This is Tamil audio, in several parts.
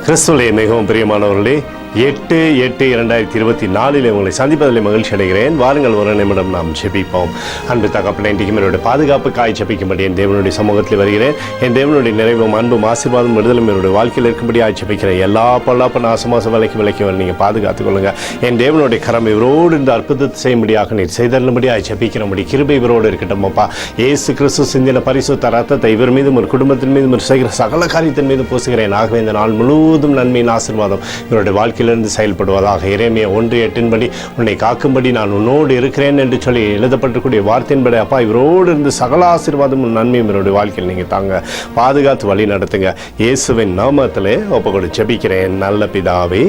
கிறிஸ்துவிலே மிகவும் பிரியமானவர்களே, 8/8/2024 உங்களை சந்திப்பதில் மகிழ்ச்சி அடைகிறேன். வாருங்கள், ஒரு நிமிடம் நாம் ஜெபிப்போம். அன்பு தகப்பனே, இன்றைக்கு என்னுடைய பாதுகாப்புக்காய் ஜெபிக்கும்படி என் தேவனுடைய சமூகத்தில் வருகிறேன். என் தேவனுடைய நிறைவும் அன்பும் ஆசீர்வாதம் விடுதலும் என்னுடைய வாழ்க்கையில் இருக்கும்படியாக ஜெபிக்கிறேன். எல்லா பொல்லாப்பு நாசமாச விலைக்கு நீங்கள் பாதுகாத்துக் கொள்ளுங்க. என் தேவனுடைய கரம் இவரோடு இந்த அற்புதத்தை செய்யும்படியாக நீர் செய்தரும்படியாக ஜெபிக்கிறபடி கிருபை இவரோடு இருக்கட்டும். அப்பா, இயேசு கிறிஸ்து சிந்தின பரிசுத்த ரத்தத்தை இவர் மீதும் ஒரு குடும்பத்தின் மீதும் ஒரு செய்கிற சகல காரியத்தின் மீது பூசுகிறேன். ஆகவே இந்த நாள் முழுவதும் நன்மையின் ஆசீர்வாதம் இவருடைய வாழ்க்கையிலிருந்து செயல்படுவதாக. எரேமியா 1:8 உன்னை காக்கும்படி நான் உன்னோடு இருக்கிறேன் என்று சொல்லி எழுதப்பட்டிருக்கூடிய வார்த்தையின்படி அப்பா, இவரோடு இருந்து சகல ஆசீர்வாதம் நன்மையும் இவருடைய வாழ்க்கையில் நீங்கள் தாங்க பாதுகாத்து வழி நடத்துங்க. இயேசுவின் நாமத்திலே ஒப்புக்கொடு ஜெபிக்கிறேன் நல்ல பிதாவே,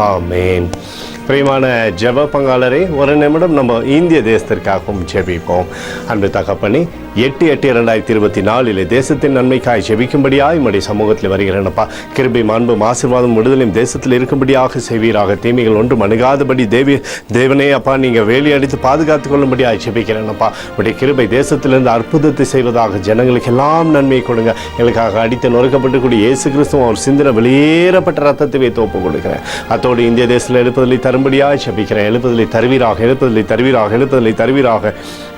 ஆமென். பிரியமான ஜெப பங்காளரே, ஒரு நிமிடம் நம்ம இந்திய தேசத்திற்காகவும் ஜெபிப்போம். அன்பு தகப்பனே, 8/8/2024 தேசத்தின் நன்மைக்காய் ஜெபிக்கும்படியாய் உம்முடைய சமூகத்தில் வருகிறேனப்பா. கிருபை அன்பும் ஆசீர்வாதம் விடுதலையும் தேசத்தில் இருக்கும்படியாக செய்வீராக. தீமைகள் ஒன்றும் அணுகாதபடி தேவனே அப்பா, நீங்கள் வேலி அடித்து பாதுகாத்துக் கொள்ளும்படியாக ஜெபிக்கிறேனப்பா. உடைய கிருபை தேசத்திலிருந்து அற்புதத்தை செய்வதாக. ஜனங்களுக்கு எல்லாம் நன்மையை கொடுங்க. எங்களுக்காக அடித்து நொறுக்கப்பட்டுக்கூடிய இயேசு கிறிஸ்துவ அவர் சிந்தின வெளியேறப்பட்ட ரத்தத்தை வைத்து ஒப்புக் கொடுக்கிறேன். அத்தோடு இந்திய தேசத்தில் எழுப்புதலை தரும்படியாக ஜெபிக்கிறேன். எழுப்புதலை தருவீராக, எழுப்புதலை தருவீராக, எழுப்புதலை தருவீராக.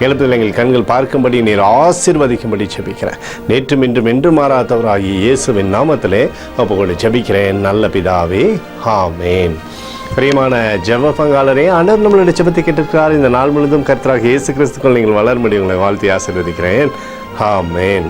எழுப்புதலை எங்கள் கண்கள் பார்க்கும்படி நீர் ஆசீர்வதிக்கும்படி ஜெபிக்கிறேன். நேற்றும் இன்றும் என்று மாறாதவராகிய இயேசுவின் நாமத்திலே ஒப்புக்கொண்டு ஜெபிக்கிறேன் நல்ல பிதாவே, ஆமென். பிரியமான ஜெப பங்காளரே, ஆண்டவர் நம்மளுடைய ஜெபத்தை கேட்டிருக்கிறார். இந்த நாள் முழுவதும் கர்த்தராகிய இயேசு கிறிஸ்துக்குள் நீங்கள் வளரும்படி உங்களை வாழ்த்தி ஆசீர்வதிக்கிறேன். ஆமென்.